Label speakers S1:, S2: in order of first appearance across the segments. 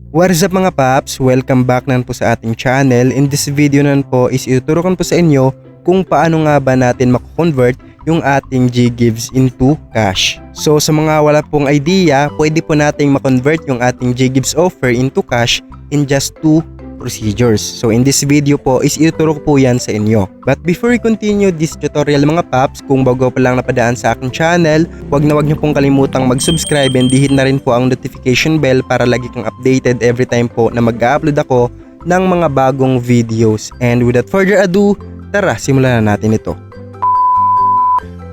S1: What is up mga paps? Welcome back naman po sa ating channel. In this video naman po is ituturukan po sa inyo kung paano nga ba natin mako-convert yung ating GGives into cash. So sa mga wala pong idea, pwede po nating ma-convert yung ating GGives offer into cash in just 2 procedures. So in this video po is ituturo ko po yan sa inyo. But before we continue this tutorial mga paps, kung bago pa lang napadaan sa aking channel, wag niyo pong kalimutang mag-subscribe and hit na rin po ang notification bell para lagi kang updated every time po na mag-upload ako ng mga bagong videos. And without further ado, tara simulan na natin ito.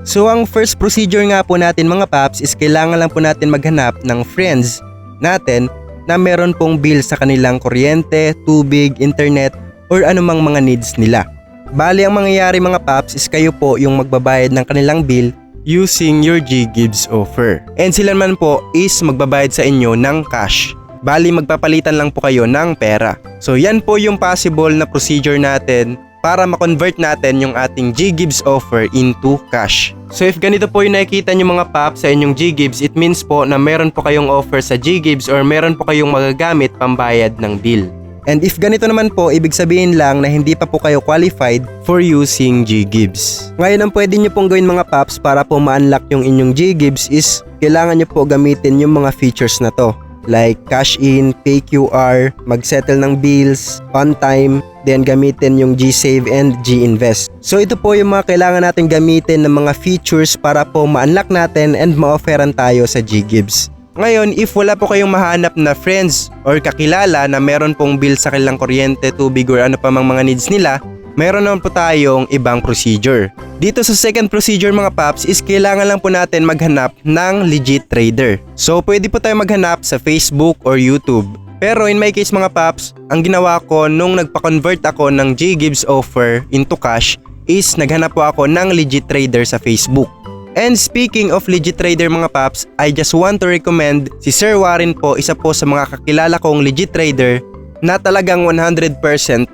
S1: So ang first procedure nga po natin mga paps is kailangan lang po natin maghanap ng friends natin na meron pong bill sa kanilang kuryente, tubig, internet, or anumang mga needs nila. Bali ang mangyayari mga paps is kayo po yung magbabayad ng kanilang bill using your GGives offer. And sila naman po is magbabayad sa inyo ng cash. Bali magpapalitan lang po kayo ng pera. So yan po yung possible na procedure natin para ma-convert natin yung ating GGives offer into cash. So if ganito po yung nakikita nyo mga paps sa inyong GGives, it means po na meron po kayong offer sa GGives or meron po kayong magagamit pambayad ng bill. And if ganito naman po, ibig sabihin lang na hindi pa po kayo qualified for using GGives. Ngayon ang pwede nyo pong gawin mga paps para po ma-unlock yung inyong GGives is kailangan nyo po gamitin yung mga features na to. Like cash in, pay QR, mag-settle ng bills, on time, then gamitin yung GSave and GInvest. So ito po yung mga kailangan natin gamitin ng mga features para po ma-unlock natin and ma-offeran tayo sa GGives. Ngayon, if wala po kayong mahanap na friends or kakilala na meron pong bill sa kanilang kuryente, tubig or ano pa mang mga needs nila, meron naman po tayong ibang procedure. Dito sa second procedure mga paps is kailangan lang po natin maghanap ng legit trader. So pwede po tayo maghanap sa Facebook or YouTube. Pero in my case mga paps, ang ginawa ko nung nagpa-convert ako ng GGives offer into cash is naghanap po ako ng legit trader sa Facebook. And speaking of legit trader mga paps, I just want to recommend si Sir Warren po, isa po sa mga kakilala kong legit trader na talagang 100%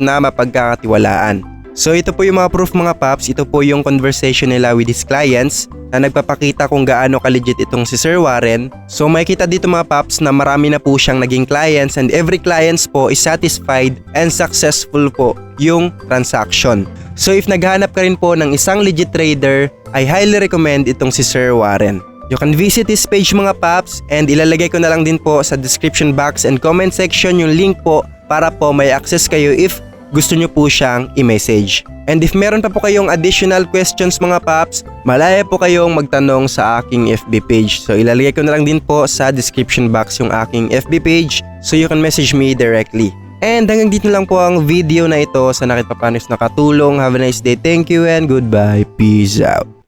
S1: na mapagkakatiwalaan. So ito po yung mga proof mga paps, ito po yung conversation nila with his clients na nagpapakita kung gaano ka-legit itong si Sir Warren. So makikita dito mga paps na marami na po siyang naging clients and every clients po is satisfied and successful po yung transaction. So if naghanap ka rin po ng isang legit trader, I highly recommend itong si Sir Warren. You can visit his page mga paps and ilalagay ko na lang din po sa description box and comment section yung link po para po may access kayo if gusto nyo po siyang i-message. And if meron pa po kayong additional questions mga paps, malaya po kayong magtanong sa aking FB page. So ilalagay ko na lang din po sa description box yung aking FB page so you can message me directly. And hanggang dito lang po ang video na ito. Sana kahit papaano is nakatulong. Have a nice day. Thank you and goodbye. Peace out.